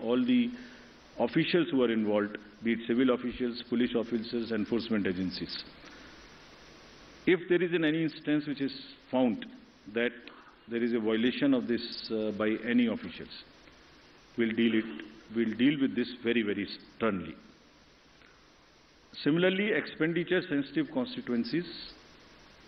all the officials who are involved, be it civil officials, police officers, enforcement agencies. If there is any instance which is found that there is a violation of this by any officials, we'll deal with this very, very sternly. Similarly, expenditure-sensitive constituencies,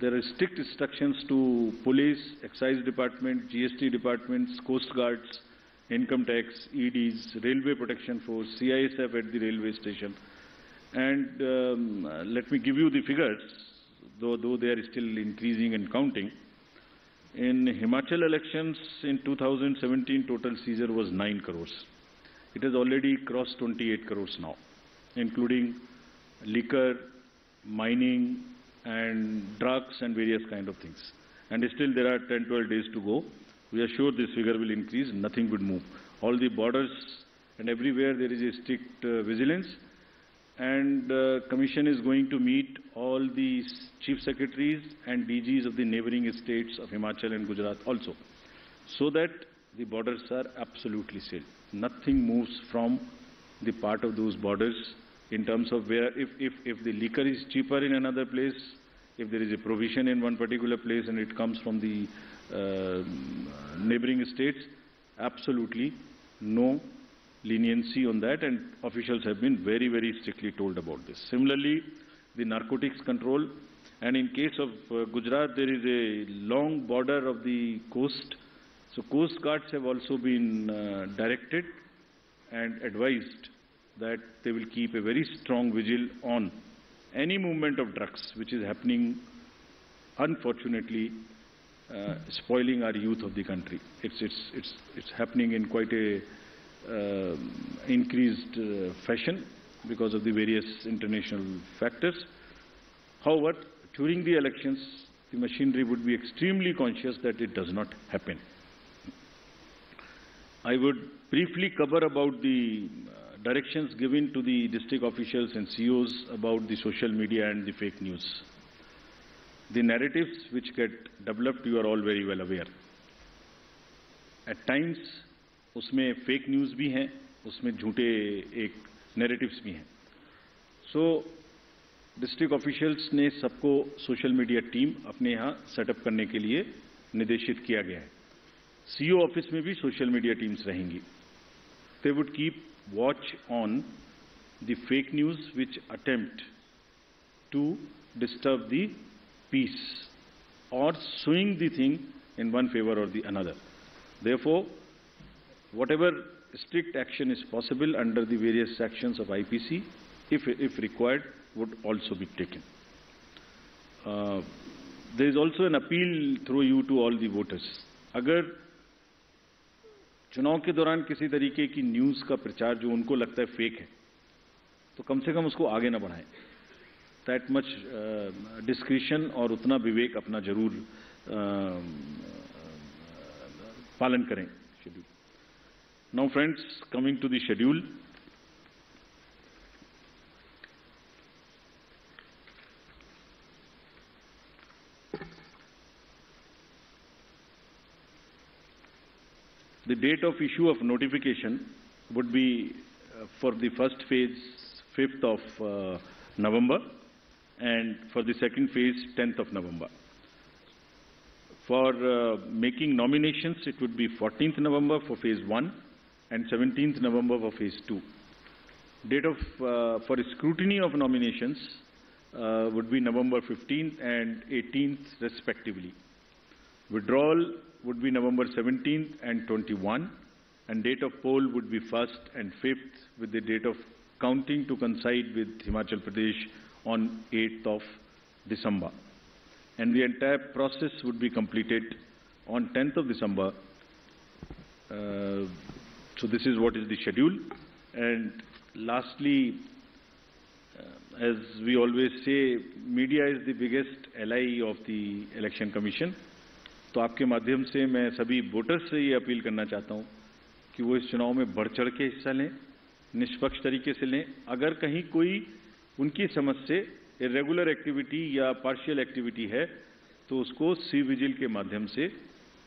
there are strict instructions to police, excise department, GST departments, coast guards, income tax, EDs, railway protection force, CISF at the railway station. And let me give you the figures, though they are still increasing and counting. In Himachal elections in 2017, total seizure was 9 crores. It has already crossed 28 crores now, including liquor, mining, and drugs and various kind of things. And still there are 10-12 days to go. We are sure this figure will increase, nothing would move. All the borders and everywhere there is a strict vigilance, and Commission is going to meet all the Chief Secretaries and DGs of the neighboring states of Himachal and Gujarat also, so that the borders are absolutely sealed. Nothing moves from the part of those borders in terms of where, if the liquor is cheaper in another place, if there is a provision in one particular place and it comes from the neighboring states, absolutely no leniency on that, and officials have been very, very strictly told about this. Similarly, the narcotics control, and in case of Gujarat, there is a long border of the coast, so coast guards have also been directed and advised that they will keep a very strong vigil on any movement of drugs which is happening, unfortunately, spoiling our youth of the country. It's happening in quite a increased fashion because of the various international factors. However, during the elections, the machinery would be extremely conscious that it does not happen. I would briefly cover about the directions given to the district officials and COs about the social media and the fake news. The narratives which get developed, you are all very well aware. At times, उसमें fake news भी हैं, उसमें झूठे एक narratives भी हैं. सो district officials ने सबको सोशल मीडिया टीम अपने यहाँ सेटअप करने के लिए निर्देशित किया गया है. सीओ ऑफिस में भी सोशल मीडिया टीम्स रहेंगी. They would keep watch on the fake news which attempt to disturb the peace or swing the thing in one favor or the another. Therefore, whatever strict action is possible under the various sections of IPC, if required, would also be taken. There is also an appeal through you to all the voters. अगर चुनाव के दौरान किसी तरीके की news का प्रचार जो उनको लगता है फेक है, तो कम से कम उसको आगे ना बढ़ाएं. That much discretion और उतना विवेक अपना जरूर पालन करें. Schedule. Now, friends, coming to the schedule. The date of issue of notification would be for the first phase 5th of November. And for the second phase, 10th of November. For making nominations, it would be 14th November for phase 1 and 17th November for phase 2. Date of for scrutiny of nominations would be November 15th and 18th respectively. Withdrawal would be November 17th and 21, and date of poll would be 1st and 5th, with the date of counting to coincide with Himachal Pradesh on 8th of December. And the entire process would be completed on 10th of December. So this is what is the schedule. And lastly, as we always say, media is the biggest ally of the Election Commission. तो आपके माध्यम से मैं सभी voters से ये appeal करना चाहता हूँ कि वो इस चुनाव में बढ़ चढ़ के हिस्सा लें, निष्पक्ष तरीके से लें. अगर कहीं कोई उनकी समझ से इरेगुलर एक्टिविटी या पार्शियल एक्टिविटी है तो उसको सी विजिल के माध्यम से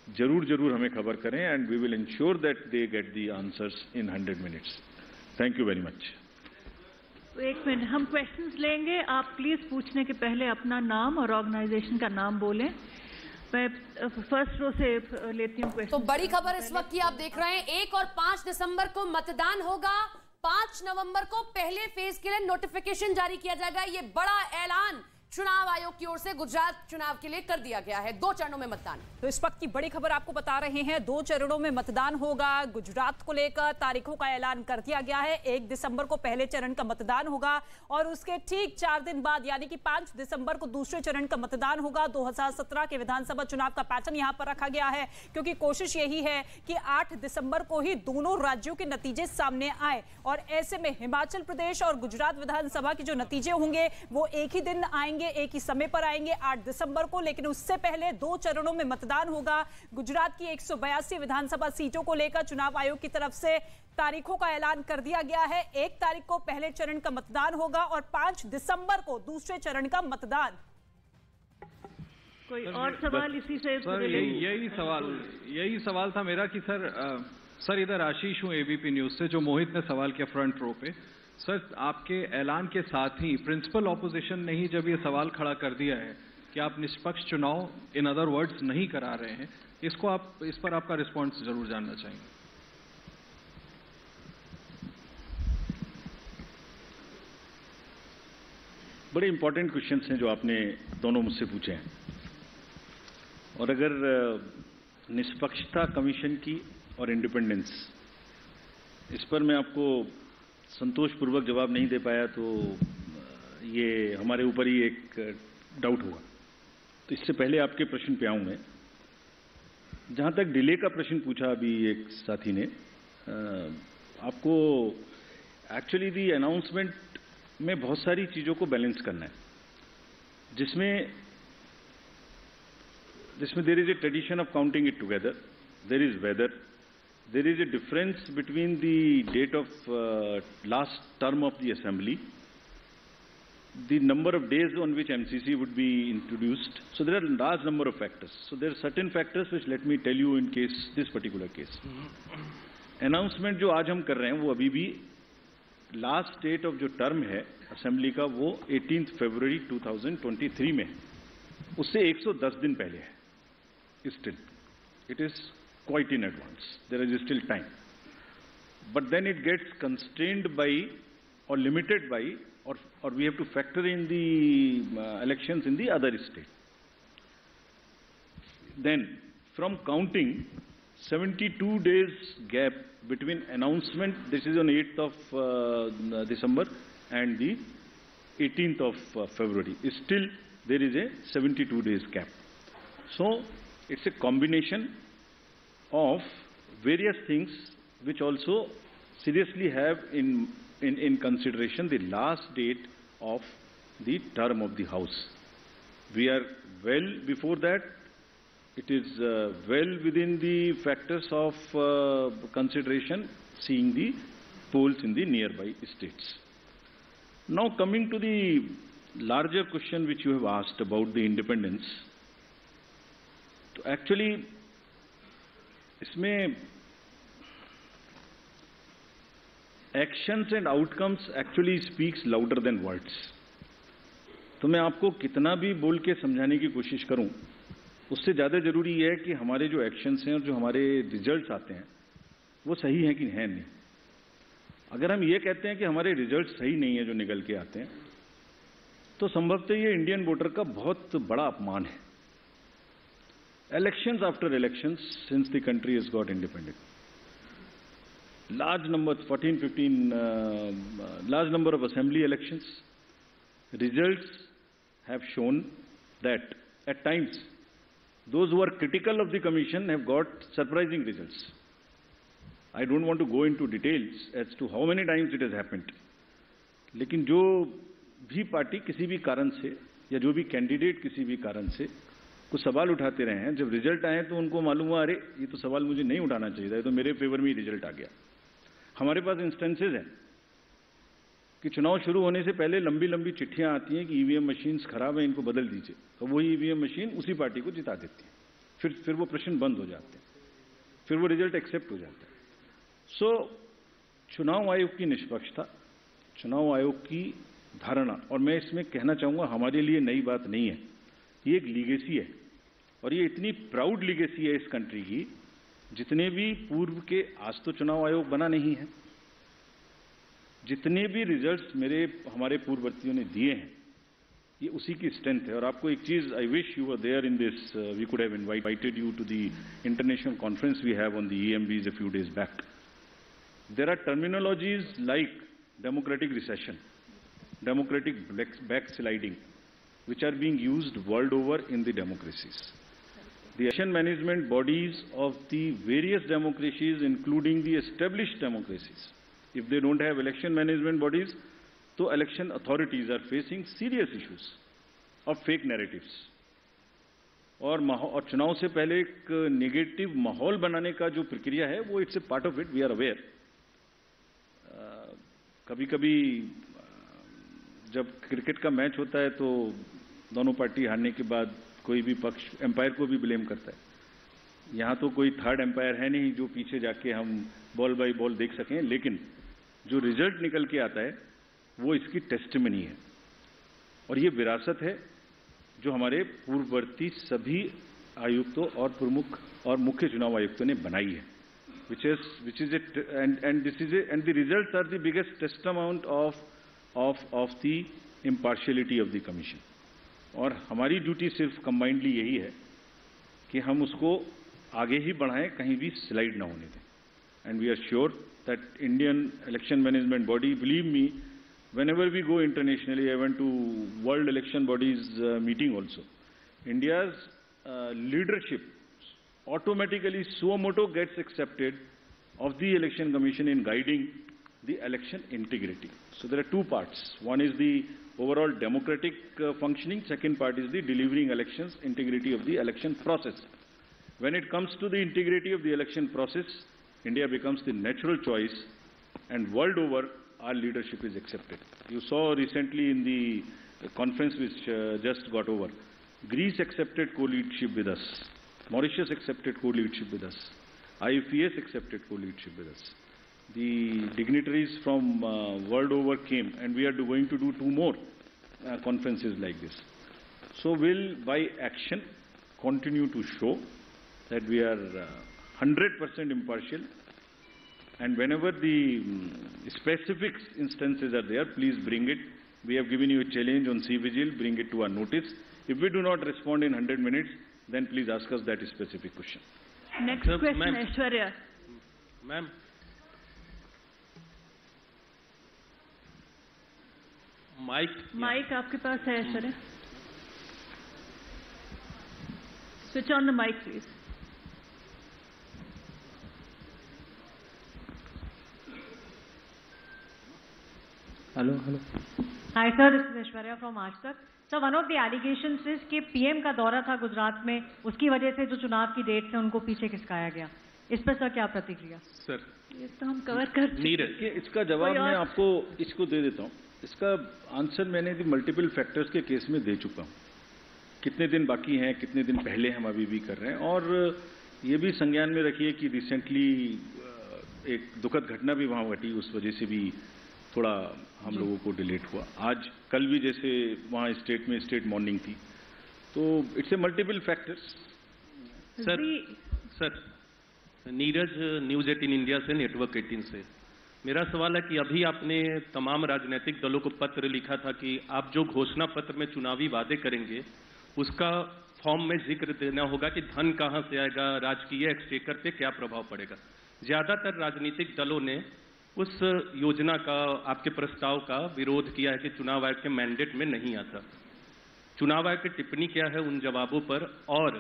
जरूर हमें खबर करें and we will ensure that they get the answers in 100 minutes. Thank you very much. एक मिनट, हम क्वेश्चंस लेंगे। आप प्लीज पूछने के पहले अपना नाम और ऑर्गेनाइजेशन का नाम बोलें। मैं फर्स्ट रो से लेती हूँ क्वेश्चन। तो बड़ी खबर इस वक्त की आप देख रहे हैं, 1 और 5 दिसंबर को मतदान होगा। 5 नवंबर को पहले फेज के लिए नोटिफिकेशन जारी किया जाएगा। ये बड़ा ऐलान चुनाव आयोग की ओर से गुजरात चुनाव के लिए कर दिया गया है। 2 चरणों में मतदान। तो इस वक्त की बड़ी खबर आपको बता रहे हैं, 2 चरणों में मतदान होगा। गुजरात को लेकर तारीखों का ऐलान कर दिया गया है। 1 दिसंबर को पहले चरण का मतदान होगा और उसके ठीक 4 दिन बाद यानी कि 5 दिसंबर को दूसरे चरण का मतदान होगा। 2017 के विधानसभा चुनाव का पैटर्न यहां पर रखा गया है, क्योंकि कोशिश यही है कि 8 दिसंबर को ही दोनों राज्यों के नतीजे सामने आए और ऐसे में हिमाचल प्रदेश और गुजरात विधानसभा के जो नतीजे होंगे वो एक ही दिन आएंगे, एक ही समय पर आएंगे 8 दिसंबर को। लेकिन उससे पहले 2 चरणों में मतदान होगा। गुजरात की 182 विधानसभा सीटों को लेकर चुनाव आयोग की तरफ से तारीखों का ऐलान कर दिया गया है। 1 तारीख को पहले चरण का मतदान होगा और 5 दिसंबर को दूसरे चरण का मतदान। कोई और सवाल इसी से? सर यही सवाल था मेरा कि सर इधर आशीष हूं एबीपी न्यूज से, जो मोहित ने सवाल किया फ्रंट रो पे। सर आपके ऐलान के साथ ही प्रिंसिपल ऑपोजिशन ने ही जब ये सवाल खड़ा कर दिया है कि आप निष्पक्ष चुनाव इन अदर वर्ड्स नहीं करा रहे हैं, इस पर आपका रिस्पॉन्स जरूर जानना चाहेंगे। बड़े इंपॉर्टेंट क्वेश्चंस हैं जो आपने दोनों मुझसे पूछे हैं, और अगर निष्पक्षता कमीशन की और इंडिपेंडेंस, इस पर मैं आपको संतोषपूर्वक जवाब नहीं दे पाया तो ये हमारे ऊपर ही एक डाउट होगा। तो इससे पहले आपके प्रश्न पे आऊं मैं। जहां तक डिले का प्रश्न पूछा अभी एक साथी ने, आपको एक्चुअली दी अनाउंसमेंट में बहुत सारी चीजों को बैलेंस करना है, जिसमें there is a tradition of counting it together, there is whether, there is a difference between the date of last term of the assembly, the number of days on which MCC would be introduced. So there are a large number of factors. So there are certain factors which let me tell you in case this particular case. Announcement जो आज हम कर रहे हैं वो अभी भी last date of जो टर्म है असेंबली का वो 18 फरवरी 2023 में है, उससे 110 दिन पहले है। Still, it is quite in advance. There is still time. But then it gets constrained by or limited by or we have to factor in the elections in the other state. Then from counting 72 days gap between announcement, this is on 8th of December and the 18th of February. Still there is a 72 days gap. So it's a combination of various things which also seriously have in consideration the last date of the term of the House. We are well before that. It is well within the factors of consideration, seeing the polls in the nearby states. Now coming to the larger question which you have asked about the independence, so actually इसमें actions and outcomes actually speaks louder than words. तो मैं आपको कितना भी बोल के समझाने की कोशिश करूं, उससे ज्यादा जरूरी है कि हमारे जो एक्शंस हैं और जो हमारे रिजल्ट्स आते हैं वो सही हैं कि हैं नहीं। अगर हम ये कहते हैं कि हमारे रिजल्ट सही नहीं है जो निकल के आते हैं, तो संभवतः ये इंडियन वोटर का बहुत बड़ा अपमान है। Elections after elections since the country has got independent, large number, 14, 15, large number of assembly elections, results have shown that at times those who are critical of the commission have got surprising results. I don't want to go into details as to how many times it has happened. लेकिन जो भी party किसी भी कारण से या जो भी कैंडिडेट किसी भी कारण से कुछ सवाल उठाते रहे हैं, जब रिजल्ट आए तो उनको मालूम हुआ अरे ये तो सवाल मुझे नहीं उठाना चाहिए था, ये तो मेरे फेवर में ही रिजल्ट आ गया। हमारे पास इंस्टेंसेस हैं कि चुनाव शुरू होने से पहले लंबी लंबी चिट्ठियां आती हैं कि ईवीएम मशीन्स खराब हैं, इनको बदल दीजिए, तो वही ईवीएम मशीन उसी पार्टी को जिता देती है। फिर वो प्रश्न बंद हो जाते हैं, फिर वो रिजल्ट एक्सेप्ट हो जाता है। सो चुनाव आयोग की निष्पक्षता, चुनाव आयोग की धारणा, और मैं इसमें कहना चाहूंगा हमारे लिए नई बात नहीं है, ये एक लीगेसी है, और ये इतनी प्राउड लीगेसी है इस कंट्री की, जितने भी पूर्व के, आज तो चुनाव आयोग बना नहीं है, जितने भी रिजल्ट्स हमारे पूर्ववर्तियों ने दिए हैं, ये उसी की स्ट्रेंथ है। और आपको एक चीज, I wish you were there in this, we could have invited you to the international conference we have on the EMBs a few days back. There are terminologies like democratic recession, democratic backsliding, which are being used world over in the democracies. The election management bodies of the various democracies, including the established democracies, if they don't have election management bodies, तो election authorities are facing serious issues of fake narratives. और चुनाव से पहले एक negative माहौल बनाने का जो प्रक्रिया है, वो it's a part of it, we are aware. कभी कभी जब क्रिकेट का मैच होता है तो दोनों पार्टी हारने के बाद कोई भी पक्ष एम्पायर को भी ब्लेम करता है। यहाँ तो कोई थर्ड एम्पायर है नहीं जो पीछे जाके हम बॉल बाय बॉल देख सकें, लेकिन जो रिजल्ट निकल के आता है वो इसकी टेस्टिमनी है, और ये विरासत है जो हमारे पूर्ववर्ती सभी आयुक्तों और प्रमुख और मुख्य चुनाव आयुक्तों ने बनाई है, which is it, and this is it, and the results are the biggest testament of the impartiality of the commission. और हमारी ड्यूटी सिर्फ कंबाइंडली यही है कि हम उसको आगे ही बढ़ाएं, कहीं भी स्लाइड ना होने दें। And we are sure that Indian election management body, believe me, whenever we go internationally, I went to World Election Bodies meeting also, India's leadership automatically suo motu gets accepted of the Election Commission in guiding the election integrity. So there are two parts. One is the overall democratic functioning. Second part is the delivering elections, integrity of the election process. When it comes to the integrity of the election process, India becomes the natural choice, and world over, our leadership is accepted. You saw recently in the conference which just got over, Greece accepted co-leadership with us. Mauritius accepted co-leadership with us. IFES accepted co-leadership with us. The dignitaries from world over came, and we are going to do 2 more conferences like this. So we'll, by action, continue to show that we are 100% impartial, and whenever the specific instances are there, please bring it. We have given you a challenge on CVGIL, bring it to our notice. If we do not respond in 100 minutes, then please ask us that specific question. Next question, Aishwarya. Ma'am. Mic आपके पास है Aishwarya. Switch on the mic, please. Hello. Hi sir, this is Aishwarya from Aaj Tak. So one of the allegations is कि PM का दौरा था गुजरात में, उसकी वजह से जो चुनाव की डेट से उनको पीछे खिसकाया गया. इस पर सर क्या प्रतिक्रिया? सर, ये तो हम कवर कर चुके हैं. इसका जवाब मैं आपको इसको दे देता हूँ. इसका आंसर मैंने मल्टीपल फैक्टर्स के केस में दे चुका हूँ. कितने दिन बाकी हैं, कितने दिन पहले हम अभी भी कर रहे हैं. और ये भी संज्ञान में रखिए कि रिसेंटली एक दुखद घटना भी वहाँ घटी, उस वजह से भी थोड़ा हम लोगों को डिलेट हुआ. आज कल भी जैसे वहाँ स्टेट में स्टेट मॉर्निंग थी, तो it's a multiple factors. Sir Neeraj, news 18 India से, नेटवर्क 18 से. मेरा सवाल है कि अभी आपने तमाम राजनीतिक दलों को पत्र लिखा था कि आप जो घोषणा पत्र में चुनावी वादे करेंगे उसका फॉर्म में जिक्र देना होगा कि धन कहां से आएगा, राजकीय एक्सचेकर पे क्या प्रभाव पड़ेगा. ज्यादातर राजनीतिक दलों ने उस योजना का, आपके प्रस्ताव का विरोध किया है कि चुनाव आयोग के मैंडेट में नहीं आता. चुनाव आयोग की टिप्पणी क्या है उन जवाबों पर, और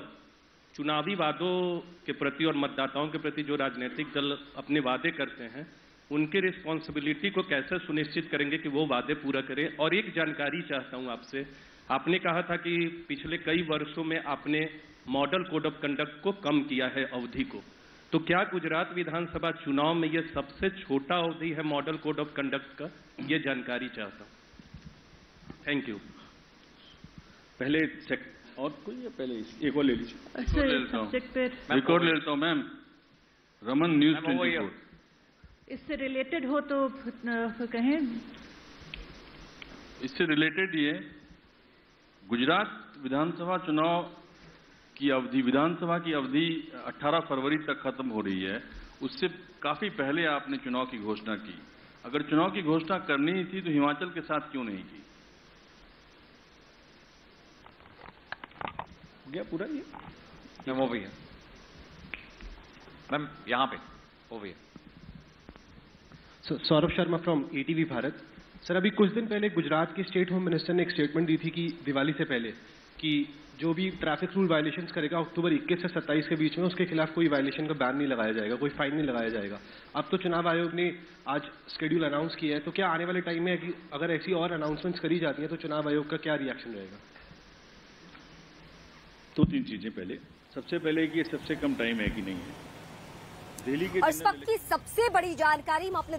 चुनावी वादों के प्रति और मतदाताओं के प्रति जो राजनीतिक दल अपने वादे करते हैं उनके रिस्पॉन्सिबिलिटी को कैसे सुनिश्चित करेंगे कि वो वादे पूरा करें. और एक जानकारी चाहता हूं आपसे, आपने कहा था कि पिछले कई वर्षों में आपने मॉडल कोड ऑफ कंडक्ट को कम किया है अवधि को, तो क्या गुजरात विधानसभा चुनाव में यह सबसे छोटा अवधि है मॉडल कोड ऑफ कंडक्ट का? ये जानकारी चाहता हूं. Thank you. पहले और कोई है पहले एक और ले लीजिए। सब्जेक्ट पे एक और ले लेता हूँ मैम। रमन न्यूज 24। इससे रिलेटेड हो तो कहें। इससे रिलेटेड ये गुजरात विधानसभा चुनाव की अवधि, विधानसभा की अवधि 18 फरवरी तक खत्म हो रही है। उससे काफी पहले आपने चुनाव की घोषणा की। अगर चुनाव की घोषणा करनी थी तो हिमाचल के साथ क्यों नहीं की? हो गया पूरा ये? मैम वो भी है मैम, यहाँ पे वो भी है। Saurabh Sharma from ATV Bharat. Sir, अभी कुछ दिन पहले गुजरात के स्टेट होम मिनिस्टर ने एक स्टेटमेंट दी थी कि दिवाली से पहले कि जो भी ट्रैफिक रूल वायलेशंस करेगा अक्टूबर 21 से 27 के बीच में उसके खिलाफ कोई वायलेशन का बैन नहीं लगाया जाएगा, कोई फाइन नहीं लगाया जाएगा। अब तो चुनाव आयोग ने आज शेड्यूल अनाउंस किया है, तो क्या आने वाले टाइम में कि अगर ऐसी और अनाउंसमेंट्स करी जाती हैं तो चुनाव आयोग का क्या रिएक्शन रहेगा? दो तीन चीजें। पहले सबसे पहले कि ये सबसे कम टाइम है कि नहीं है दिल्ली के। और इस वक्त की सबसे बड़ी जानकारी हम अपने